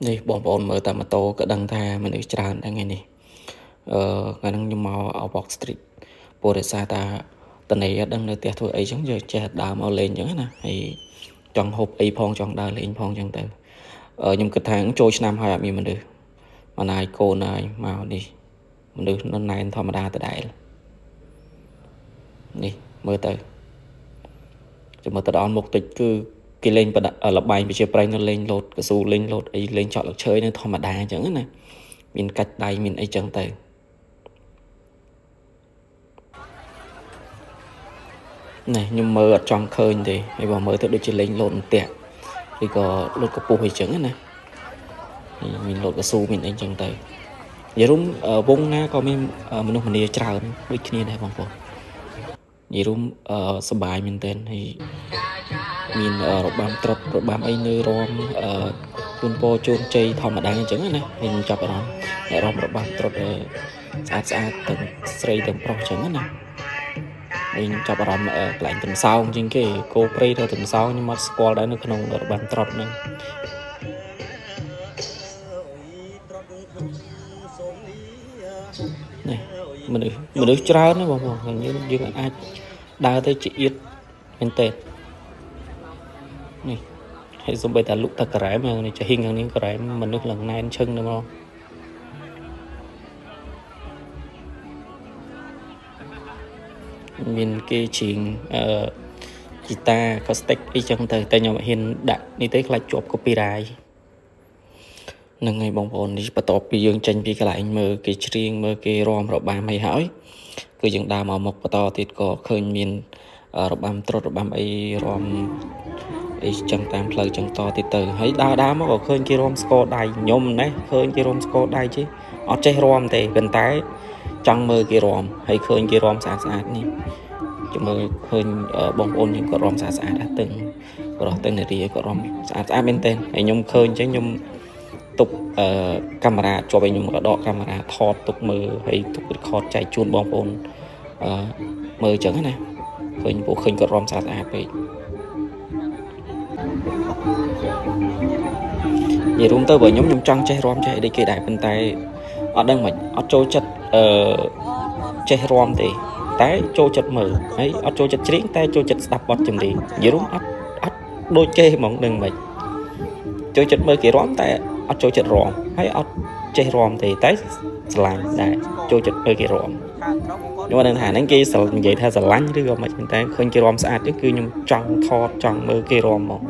នេះបងប្អូនមើលតាមម៉ូតូក៏ដឹងថាមនុស្សច្រើនដែរថ្ងៃនេះថ្ងៃហ្នឹងខ្ញុំមកអប Street ព្រោះដោយសារតាតនេអត់ដឹងនៅផ្ទះធ្វើអីចឹងយើងចេះដើរមកលេងចឹងណាហើយចង់ហូបអីផងចង់ដើរលេងផងចឹងទៅខ្ញុំគិតថាចូលឆ្នាំហើយអត់មានមនុស្សមកណាយកូនហើយមកនេះមនុស្សនៅណែនធម្មតាដដែលនេះមើលទៅចាំមើលទៅដល់មុខតិចគឺគេលេងលបែងប្រជាប្រិយនៅលេងលោតកស៊ូលេងលោតអីលេងចောက်លឹកឈើនៅធម្មតាអញ្ចឹងណាមានកាច់ដៃមានអីចឹងទៅនេះខ្ញុំមើលអត់ចង់ឃើញទេហើយបើមើលទៅដូចជាលេងលោតផ្ទះឬក៏លោតកពុះអីចឹងណាមានលោតកស៊ូមានអីចឹងទៅនិយាយរួមវងណាក៏មានមនុស្សម្នាច្រើនដូចគ្នាដែរបងប្អូននិយាយរួមសប្បាយមែនទែនហើយមានរបាំត្រុដិរបាំអីនៅរំជូនពរជូនជ័យធម្មតាអញ្ចឹងណាខ្ញុំចាប់អារម្មណ៍រំរបាំត្រុដិស្អាតស្អាតទាំងស្រីទាំងប្រុសអញ្ចឹងណាហើយខ្ញុំចាប់អារម្មណ៍កន្លែងទំសោងជាងគេគោព្រៃទៅទំសោងខ្ញុំអត់ស្គាល់ដែរនៅក្នុងរបាំត្រុដិហ្នឹងនេះមនុស្សច្រើនណាបងប្អូនយើងអាចដើរទៅជាអៀតមែនតើនេះហើយសូម្បីតែលុកតាក្រែមនេះចាហ៊ីងខាងនេះក្រែមមនុស្សឡើងណែនឈឹងទៅមកមានគេជាងហ្គីតាអេកូស្ទិកអីចឹងទៅតែខ្ញុំមិនហ៊ានដាក់នេះទេខ្លាចជាប់ copyright ហ្នឹងហើយបងប្អូននេះបន្ទាប់ពីយើងចេញពីកន្លែងមើលគេច្រៀងមើលគេរាំរបាំអីហើយគឺយើងដើរមកមុខបន្តទៀតក៏ឃើញមានរបាំត្រុដិរបាំអីរាំអីចឹងតាមផ្លូវចឹងតទៀតទៅហើយដើរមកក៏ឃើញគេរាំស្គរដៃខ្ញុំណាឃើញគេរាំស្គរដៃជិះអត់ចេះរាំទេប៉ុន្តែចង់មើលគេរាំហើយឃើញគេរាំស្អាតនេះចាំមើលឃើញបងប្អូនយើងក៏រាំស្អាតដែរទាំងប្រុសទាំងនារីក៏រាំស្អាតមែនទែនហើយខ្ញុំឃើញអញ្ចឹងខ្ញុំទុកកាមេរ៉ាជាប់ឲ្យខ្ញុំក៏ដកកាមេរ៉ាថតទុកមើលហើយទុក record ចែកជូនបងប្អូនមើលអញ្ចឹងណាឃើញពួកឃើញគាត់រាំស្អាតពេកនិយាយរួមទៅបើខ្ញុំចង់ចេះរាំចេះអីគេដែរប៉ុន្តែអត់ដឹងមិនអត់ចូលចិត្តចេះរាំទេតែចូលចិត្តមើលហើយអត់ចូលចិត្តច្រៀងតែចូលចិត្តស្ដាប់បទចម្រៀងនិយាយរួមអត់ដូចគេហ្មងដឹងមិនចូលចិត្តមើលគេរាំតែអត់ចូលចិត្តរាំហើយអត់ចេះរាំទេតែស្រឡាញ់ដែរចូលចិត្តមើលគេរាំខ្ញុំអត់ដឹងថាហ្នឹងគេនិយាយថាស្រឡាញ់ឬក៏មិនតែឃើញគេរាំស្អាតទេគឺខ្ញុំចង់ថតចង់មើលគេរាំមក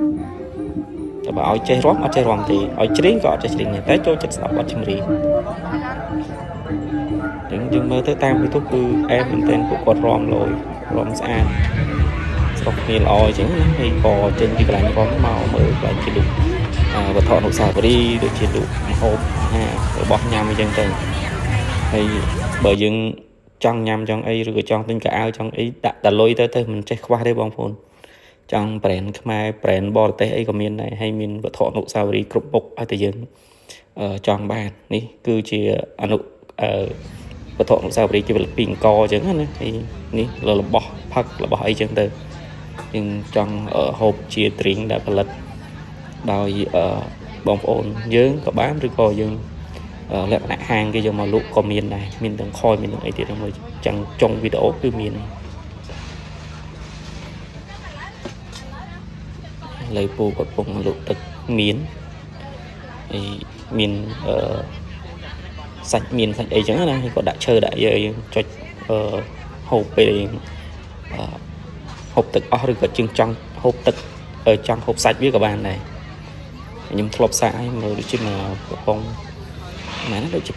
តែបើឲ្យចេះរាំអត់ចេះរាំទេឲ្យច្រៀងក៏អត់ចេះច្រៀងទេតែចូលចិត្តស្ដាប់បទចម្រៀងយើងមើលទៅតាម YouTube គឺអែមមែនទែនពួកគាត់រាំលយរាំស្អាតស្រុកគ្នាល្អអញ្ចឹងណាហើយក៏ចេញពីកន្លែងរាំមកមើលកន្លែងជាលុបវត្ថុអនុស្សាវរីយ៍ដូចជាលុបម្ហូបរបស់ញ៉ាំអញ្ចឹងទៅហើយបើយើងចង់ញ៉ាំចង់អីឬក៏ចង់ទិញកៅអៅចង់អីដាក់តលុយទៅមិនចេះខ្វះទេបងប្អូនចង់ brand ខ្មែរ brand បរទេសអីក៏មានដែរហើយមានវត្ថុអនុស្សាវរីយ៍គ្រប់មុខឲ្យតែយើងចង់បាននេះគឺជាវត្ថុអនុស្សាវរីយ៍ជាពីអង្គអញ្ចឹងណាហើយនេះរបស់ផឹករបស់អីចឹងទៅយើងចង់ហូបជា drink ដែលផលិតដោយបងប្អូនយើងក៏បានឬក៏យើងលក្ខណៈហាងគេយកមកលក់ក៏មានដែរមានទាំងខយមានទាំងអីទៀតមួយចឹងចុងវីដេអូគឺមានលើពូគាត់ពុកលក់ទឹកមានហើយមានសាច់មានសាច់អីចឹងណាគាត់ដាក់ឈើដាក់យើងចុចហូបពេលយើងហូបទឹកអស់ឬក៏ជាងចង់ហូបទឹកចង់ហូបសាច់វាក៏បានដែរខ្ញុំធ្លាប់សាកឲ្យមើលដូចជាមួយកំប៉ុងណាដូចជា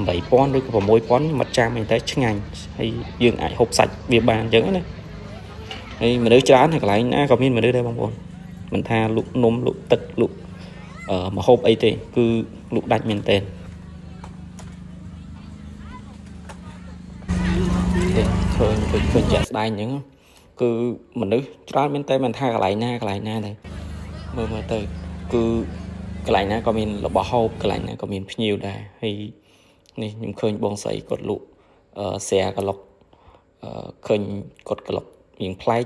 8000ឬក៏6000មកចាំតែឆ្ងាញ់ហើយយើងអាចហូបសាច់វាបានអញ្ចឹងណាហើយមនុស្សច្រើនហើយកន្លែងណាក៏មានមនុស្សដែរបងប្អូនមិនថាលក់នំលក់ទឹកលក់មកហូបអីទេគឺលក់ដាច់មែនតើឃើញចាក់ស្ដែងអញ្ចឹងគឺមនុស្សច្រើនមែនតើមិនថាកន្លែងណាដែរមើលទៅគឺកន្លែងណាក៏មានរបស់ហូបកន្លែងណាក៏មានភ្ញៀវដែរហើយនេះខ្ញុំឃើញបងស្រីគាត់លក់សែក្លុកឃើញគាត់ក្លុករៀងប្លែក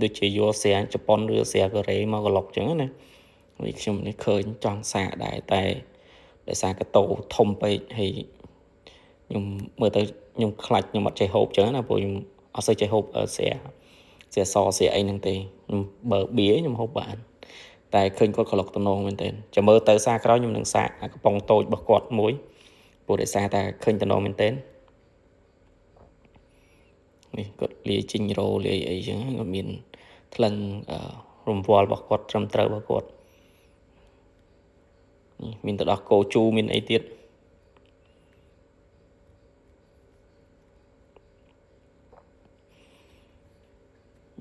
ដូចជាយកសែជប៉ុនឬសែកូរ៉េមកក្លុកអញ្ចឹងណា vìខ្ញុំនេះឃើញចង់សាកដែរតែដោយសារកតោធំពេកហើយខ្ញុំមើលទៅខ្ញុំខ្លាចខ្ញុំអត់ចេះហូបចឹងណាព្រោះខ្ញុំអត់សូវចេះហូបស្រាសស្រាអីហ្នឹងទេខ្ញុំបើបៀខ្ញុំហូបបានតែឃើញគាត់ក្លុកតំណងមែនទែនចាំមើលទៅសារក្រោយខ្ញុំនឹងសាកកំប៉ុងតូចរបស់គាត់មួយព្រោះដោយសារតែឃើញតំណងមែនទែននេះគាត់លាយជីងរោលាយអីចឹងគាត់មានថ្លឹងរង្វាល់របស់គាត់ត្រឹមត្រូវរបស់គាត់នេះមានទៅដល់គោជូមានអីទៀត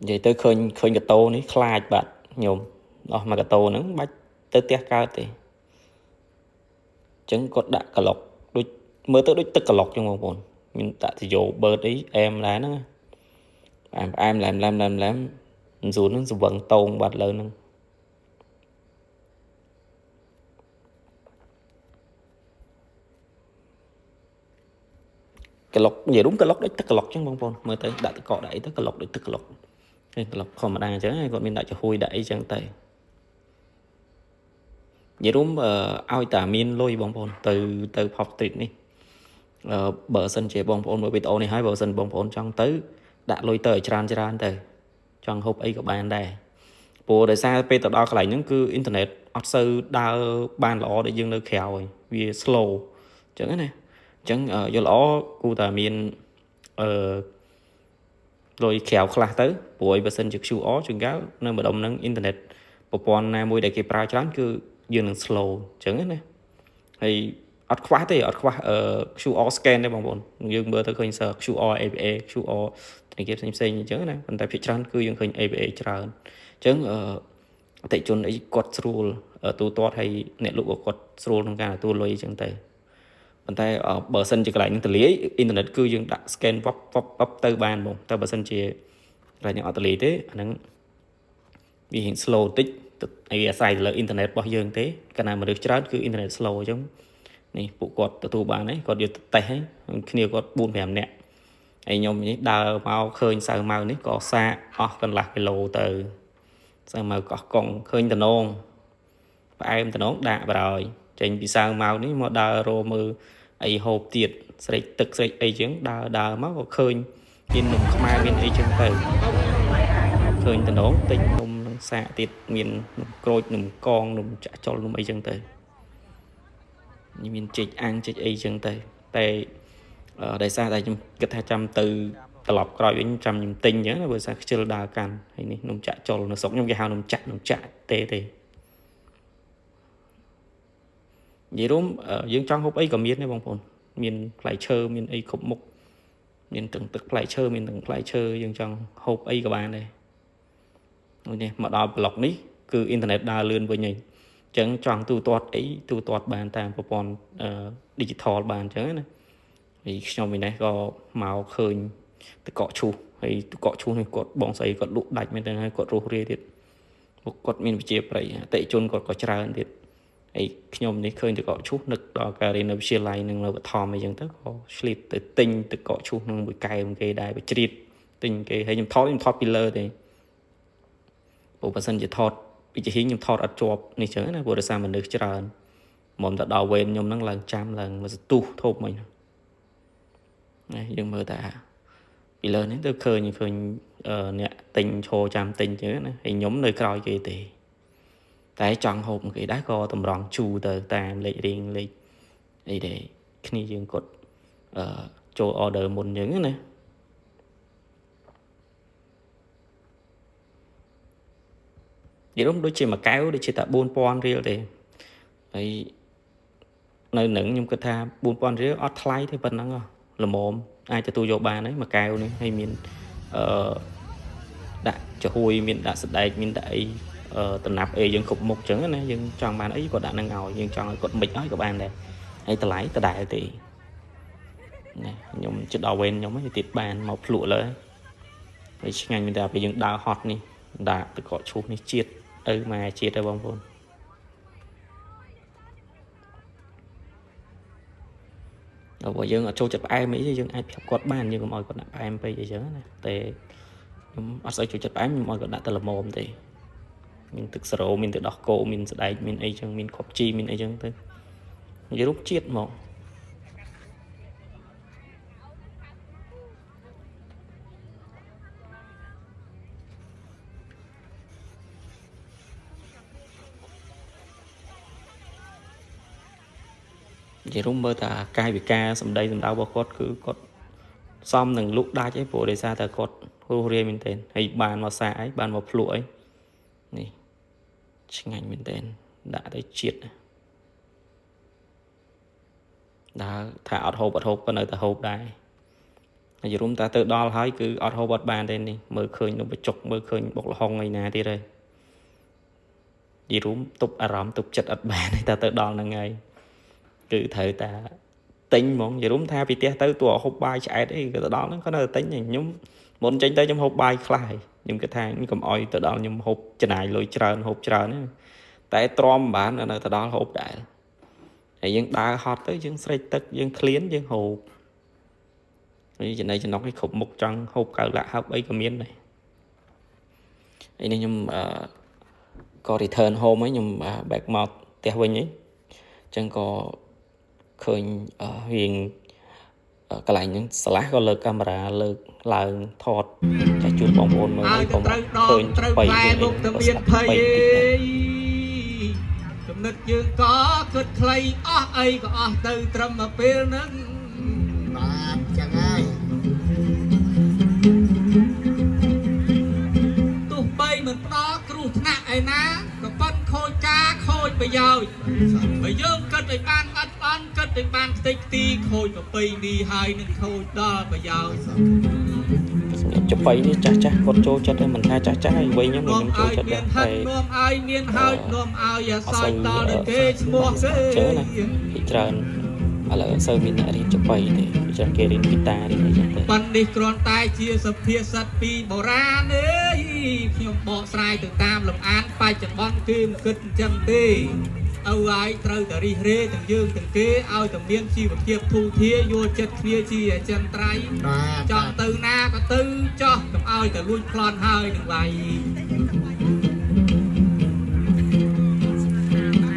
និយាយទៅឃើញកតោនេះខ្លាចបាត់ខ្ញុំអស់មកកតោហ្នឹងបាច់ទៅផ្ទះកើតទេអញ្ចឹងគាត់ដាក់ក្លុកដូចមើលទៅដូចទឹកក្លុកចឹងបងប្អូនមានដាក់ទៅយោបឺតអីអែមដែរហ្នឹងអែមឡែមមិនស្រួលហ្នឹងស្វឹងតោងបាត់លើហ្នឹងក្លុកនិយាយរួមក្លុកដូចទឹកក្លុកចឹងបងប្អូនមើលទៅដាក់ទឹកកកដាក់អីទៅក្លុកដូចទឹកក្លុកហើយក្លុកធម្មតាអញ្ចឹងគាត់មានដាក់ចំហួយដាក់អីចឹងទៅនិយាយរួមឲ្យតែមានលុយបងប្អូនទៅ Pop Street នេះបើសិនជាបងប្អូនមើលវីដេអូនេះហើយបើសិនបងប្អូនចង់ទៅដាក់លុយទៅឲ្យច្រើនទៅចង់ហូបអីក៏បានដែរព្រោះដោយសារពេលទៅដល់កន្លែងហ្នឹងគឺអ៊ីនធឺណិតអត់សូវដើរបានល្អដូចយើងនៅក្រៅហើយវា slow អញ្ចឹងណាអញ្ចឹងយល់ល្អគួរតែមានលុយក្រៅខ្លះទៅព្រោះបើសិនជា QR ជួនកាលនៅម្ដុំហ្នឹងអ៊ីនធឺណិតប្រព័ន្ធណាមួយដែលគេប្រើច្រើនគឺយើងនឹង slow អញ្ចឹងណាហើយអត់ខ្វះទេអត់ខ្វះQR scan ទេបងប្អូនយើងមើលទៅឃើញ QR APA QR ធនាគារផ្សេងអញ្ចឹងណាប៉ុន្តែភាគច្រើនគឺយើងឃើញ APA ច្រើនអញ្ចឹងអតិជនអីគាត់ស្រួលទូទាត់ហើយអ្នកលក់ក៏គាត់ស្រួលក្នុងការទទួលលុយអញ្ចឹងទៅប៉ុន្តែបើសិនជាកន្លែងនឹងទលាយអ៊ីនធឺណិតគឺយើងដាក់ scan វ៉បទៅបានបងតែបើសិនជាកន្លែងនឹងអត់ទលាយទេអាហ្នឹងវារៀង slow តិចអាស្រ័យទៅលើអ៊ីនធឺណិតរបស់យើងទេកាលណាមនុស្សច្រើនគឺអ៊ីនធឺណិត slow អញ្ចឹងនេះពួកគាត់ទទួលបានហើយគាត់យកទៅតេស្តហើយគ្នាគាត់ 4-5 នាក់ហើយខ្ញុំនេះដើរមកឃើញសៅម៉ៅនេះក៏សាកអស់កន្លះគីឡូទៅសៅម៉ៅកោះកុងឃើញតំណងផ្អែមតំណងដាក់បរហើយចេញពីសៅម៉ៅនេះមកដើររមើលអីហូបទៀតស្រេចទឹកស្រេចអីចឹងដើរមកក៏ឃើញមាននំខ្មែរមានអីចឹងទៅឃើញតំណងទិញនំនឹងសាកទៀតមាននំក្រូចនំកងនំចាក់ចុលនំអីចឹងទៅមានចេកអាំងចេកអីចឹងទៅតែដោយសារតែខ្ញុំគិតថាចាំទៅត្រឡប់ក្រោយវិញចាំខ្ញុំទិញអញ្ចឹងបើសារខ្ជិលដើរកាន់ហើយនេះនំចាក់ចុលនៅស្រុកខ្ញុំគេហៅនំចាក់ទេនិយាយរួមយើងចង់ហូបអីក៏មានដែរបងប្អូនមានផ្លែឈើមានអីគ្រប់មុខមានទាំងទឹកផ្លែឈើមានទាំងផ្លែឈើយើងចង់ហូបអីក៏បានដែរនេះមកដល់ប្លុកនេះគឺអ៊ីនធឺណិតដើរលឿនវិញហើយអញ្ចឹងចង់ទូទាត់អីទូទាត់បានតាមប្រព័ន្ធ digital បានអញ្ចឹងណាហើយខ្ញុំវិញនេះក៏មកឃើញទឹកកកឈូសហើយទឹកកកឈូសនេះគាត់បងស្រីគាត់លក់ដាច់មែនទេហើយគាត់រស់រាយទៀតពួកគាត់មានវិជាប្រៃអតិជនគាត់ក៏ច្រើនទៀតហើយខ្ញុំនេះឃើញទឹកកកឈូសនឹកដល់ការរៀននៅវិទ្យាល័យនឹងនៅបឋមអីចឹងទៅក៏ឆ្លៀតទៅទិញទឹកកកឈូសនឹងមួយកែវគេដែរបជ្រៀតទិញគេហើយខ្ញុំថតពីលើទេព្រោះបើសិនជាថតពីជាហ៊ីងខ្ញុំថតអត់ជាប់នេះចឹងណាព្រោះដោយសារមនុស្សច្រើនមកទៅដល់វេនខ្ញុំហ្នឹងឡើងចាំឡើងមកស្ទុះធូបមិញណាយើងមើលតាពីលើនេះទៅឃើញអ្នកទិញឈរចាំទិញចឹងណាហើយខ្ញុំនៅក្រោយគេទេតែចង់ហូបគេដែរក៏តម្រង់ជូទៅតាមលេខរៀងលេខអីដែរគ្នាយើងគាត់ចូល order មុនចឹងណានិយាយរួមដូចជាមួយកែវដូចជាតែ 4,000 រៀលទេហើយនៅនឹងខ្ញុំគិតថា 4,000 រៀលអត់ថ្លៃទេប៉ុណ្ណឹងល្មមអាចទទួលយកបានហើយមួយកែវនេះហើយមានដាក់ចំហួយមានដាក់សណ្ដែកមានដាក់អីតំណាប់អីយើងគ្រប់មុខចឹងណាយើងចង់បានអីក៏ដាក់នឹងឲ្យយើងចង់ឲ្យគាត់មិចឲ្យក៏បានដែរហើយតម្លៃដដែលទេណាខ្ញុំជិតដល់វេនខ្ញុំហើយទៀតបានមកភ្លក់លើហើយឆ្ងាញ់មែនតើពេលយើងដើរហត់នេះដាក់ទឹកកកឈូសនេះជាតិមកជាតិទៅបងប្អូនដល់បើយើងអត់ចូលចិត្តផ្អែមអីទេយើងអាចប្រាប់គាត់បានយើងកុំឲ្យគាត់ដាក់ផ្អែមពេកអីចឹងណាតែខ្ញុំអត់សូវចូលចិត្តផ្អែមខ្ញុំឲ្យគាត់ដាក់តែល្មមទេ មានទឹកសរោមានទឹកដោះគោមានស្ដែកមានអីចឹងមានខប់ជីមានអីចឹងទៅនិយាយរូបជាតិហ្មងនិយាយរួមមើលថាកាយវិការសម្ដីសម្ដៅរបស់គាត់គឺគាត់សមនឹងលុកដាច់អីព្រោះដោយសារតែគាត់រស់រាយមែនទែនហើយបានមកសាអីបានមកភ្លក់អីនេះឆ្ងាញ់មែនទែនដាក់ទៅជាតិដើរថាអត់ហូបក៏នៅតែហូបដែរហើយរួមតាទៅដល់ហើយគឺអត់ហូបអត់បានទេនេះមើលឃើញនំបញ្ចុកមើលឃើញបុកល្ហុងឯណាទៀតហើយយីរួមទប់អារម្មណ៍ទប់ចិត្តអត់បានតែទៅដល់ហ្នឹងហើយគឺត្រូវតែទិញហ្មងយីរួមថាពីផ្ទះទៅតួហូបបាយឆ្អែតអីក៏ទៅដល់ហ្នឹងក៏នៅតែទិញខ្ញុំមុនចេញទៅខ្ញុំហូបបាយខ្លះហើយខ្ញុំគិតថាកុំអោយទៅដល់ខ្ញុំហូបចំណាយលុយច្រើនហូបច្រើនតែទ្រាំមិនបាននៅទៅដល់ហូបដែរហើយយើងដើរហត់ទៅយើងស្រេកទឹកយើងឃ្លានយើងហូបហើយចំណៃចំណុកនេះគ្រប់មុខចង់ហូបកៅឡាក់ហូបអីក៏មានដែរហើយនេះខ្ញុំក៏ return home ហើយខ្ញុំ back មកផ្ទះវិញអីចឹងក៏ឃើញរៀងកន្លែងហ្នឹងស្លាស់ក៏លើកកាមេរ៉ាលើកឡើងថតចាស់ជូនបងប្អូនមើលហើយក៏ឃើញបីលោកទៅមានភ័យចំណិតយើងក៏គិតខ្លីអស់អីក៏អស់ទៅត្រឹមមកពេលហ្នឹងបាទចឹងហើយទោះបីមិនផ្ដល់គ្រោះថ្នាក់ឯណាក៏ប៉ុនខូចការខូចប្រយោជន៍បើយើងគិតឲ្យបានអត់បានគិតឲ្យបានខ្ទេចខ្ទីខូចប្រពៃនេះហើយនឹងខូចដល់ប្រយោជន៍សម្រាប់ចបៃនេះចាស់គាត់ចូលចិត្តហើយមិនថាចាស់ហើយវិញខ្ញុំចូលចិត្តដែរតែនាំឲ្យមានហើយនាំឲ្យអាស្រ័យដល់នឹងគេឈ្មោះគេចឹងណាពីច្រើនឥឡូវសូវមានអ្នករៀនចបៃទេចាស់គេរៀនហ្គីតារៀនអីចឹងទៅប៉ុន្តែនេះគ្រាន់តែជាសុភាសិតពីបុរាណទេខ្ញុំបកស្រាយទៅតាមលំអានបច្ចុប្បន្នគឺមិនគិតអញ្ចឹងទេឲ្យហើយត្រូវតែរិះរេទាំងយើងទាំងគេឲ្យតែមានជីវភាពធូរធារយល់ចិត្តគ្នាជាអចិន្ត្រៃយ៍ចង់ទៅណាក៏ទៅចោះកុំឲ្យតែលួចប្លន់ហើយនឹងវាយ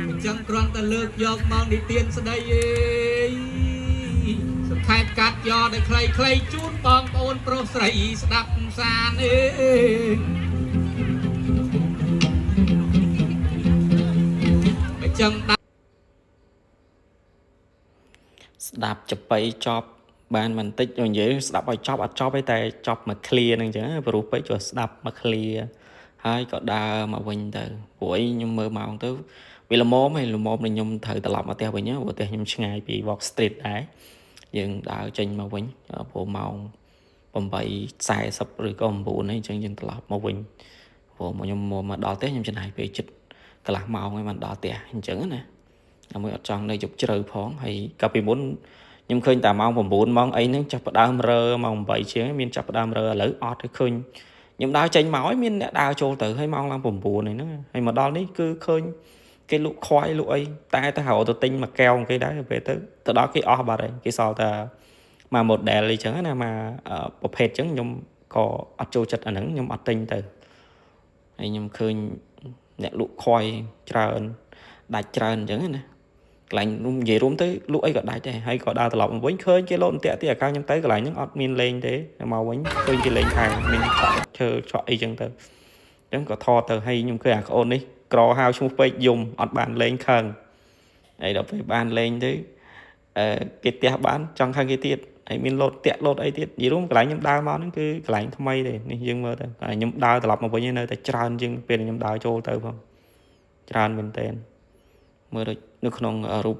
អញ្ចឹងគ្រាន់តែលើកយកមកនិទានស្ដីឯងសង្ខេបកាត់យកដល់ខ្លីៗជូនបងប្អូនប្រុសស្រីស្ដាប់សានអេចឹងស្ដាប់ចបៃចប់បានបន្តិចនិយាយស្ដាប់ឲ្យចប់អត់ចប់ទេតែចប់មក clear ហ្នឹងចឹងព្រោះពេកចូលស្ដាប់មក clear ហើយក៏ដើរមកវិញទៅព្រោះអីខ្ញុំមើលម៉ោងទៅវាល្មមហើយល្មមនឹងខ្ញុំត្រូវត្រឡប់មកផ្ទះវិញព្រោះផ្ទះខ្ញុំឆ្ងាយពី Walk Street ដែរយើងដើរចេញមកវិញព្រោះម៉ោង 8:40 ឬក៏ 9 អីចឹងយើងត្រឡប់មកវិញព្រោះខ្ញុំមកដល់ផ្ទះខ្ញុំចំណាយពេលចិត្តកន្លះម៉ោងហើយបានដល់ផ្ទះអញ្ចឹងណាដើម្បីអត់ចង់នៅជប់ជ្រៅផងហើយកាលពីមុនខ្ញុំឃើញតែម៉ោង 9 ម៉ោងអីហ្នឹងចាប់ផ្ដើមរើម៉ោង 8 ជាងមានចាប់ផ្ដើមរើឥឡូវអត់ទេឃើញខ្ញុំដើរចេញមកហើយមានអ្នកដើរចូលទៅហើយម៉ោងឡើង 9 ហ្នឹងហើយមកដល់នេះគឺឃើញគេលក់ខ្វាយលក់អីតែទៅហៅទៅទិញមួយកែវគេដែរពេលទៅដល់គេអស់បាត់ហើយគេសល់តែមក model អីចឹងណាមកប្រភេទចឹងខ្ញុំក៏អត់ចូលចិត្តអាហ្នឹងខ្ញុំអត់ទិញទៅហើយខ្ញុំឃើញអ្នកលក់ខ្វាយច្រើនដាច់ច្រើនអញ្ចឹងណាកន្លែងនិយាយរួមទៅលក់អីក៏ដាច់ដែរហើយក៏ដើរត្រឡប់មកវិញឃើញគេលោតអន្ទាក់ទៀតអាកាខ្ញុំទៅកន្លែងហ្នឹងអត់មានលេងទេមកវិញឃើញគេលេងថែមានឆក់ឈើឆក់អីចឹងទៅអញ្ចឹងក៏ថតទៅហើយខ្ញុំឃើញអាក្អូននេះក្រហៅឈ្មោះពេកយំអត់បានលេងខឹងហើយដល់ពេលបានលេងទៅគេផ្ទះបានចង់ខឹងគេទៀតហើយមានលោតតាក់លោតអីទៀតនិយាយរួមកន្លែងខ្ញុំដើរមកហ្នឹងគឺកន្លែងថ្មីទេនេះយើងមើលទៅខ្ញុំដើរត្រឡប់មកវិញនៅតែច្រើនជាងពេលខ្ញុំដើរចូលទៅផងច្រើនមែនតើមើលដូចនៅក្នុងរូប